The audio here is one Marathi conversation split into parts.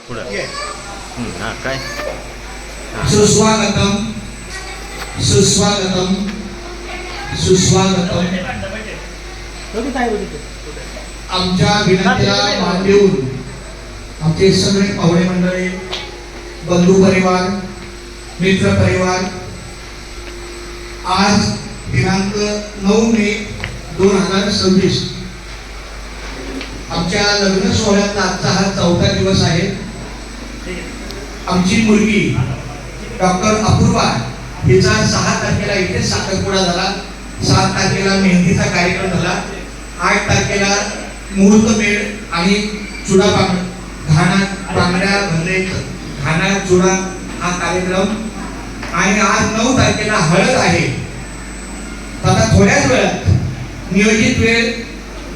काय सुस्वागतम सुस्वागतम सुस्वागतम. आमच्या विनंतीला मान देऊन आमचे सगळे पाहुणे मंडळी, बंधू परिवार, मित्र परिवार, आज दिनांक 9 मे 2026 आमच्या लग्न सोहळ्यातला आजचा हा 4था दिवस आहे. आमची मुलगी डॉक्टर अपूर्वा हिचा 6 तारखेला इथे साखरपुडा झाला, 7 तारखेला मेहंदीचा कार्यक्रम झाला, 8 तारखेला मुहूर्तमेढ आणि चुडा बांगड्या भरले घाणा चुडा हा कार्यक्रम, आणि आज 9 तारखेला हळद आहे. आता थोड्याच वेळात नियोजित वेळ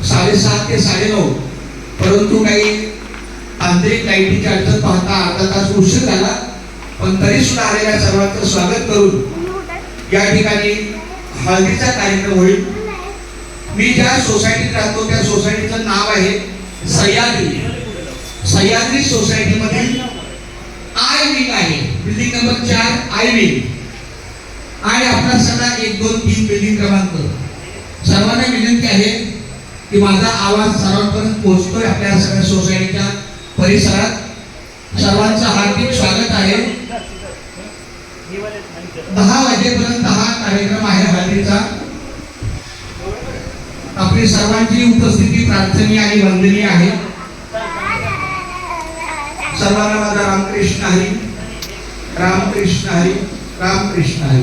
7:30 ते 9:30, परंतु काही तांत्रिक लाईटीची अडचण पाहता अर्धा तास उशीर झाला, पण तरी सुद्धा आलेल्या सर्वांचं स्वागत करून या ठिकाणी हळदीचा कार्यक्रम होईल. मी ज्या सोसायटीत राहतो त्या सोसायटीचं नाव आहे सह्याद्री. सह्याद्री सोसायटी मधील आय विंग आहे, बिल्डिंग नंबर 4 आय विंग, आणि आपला सगळा 1, 2, 3 बिल्डिंग क्रमांक. सर्वांना विनंती आहे की माझा आवाज सर्वांपर्यंत पोहोचतोय आपल्या सगळ्या सोसायटीच्या परिसरात. सर्वांचं हार्दिक स्वागत आहे. 10 वाजेपर्यंत हा कार्यक्रम आहे हळदीचा. आपली सर्वांची उपस्थिती प्रार्थनीय आणि वंदनीय आहे. सर्वांना माझा रामकृष्ण हरी, रामकृष्ण हरी, रामकृष्ण हरी.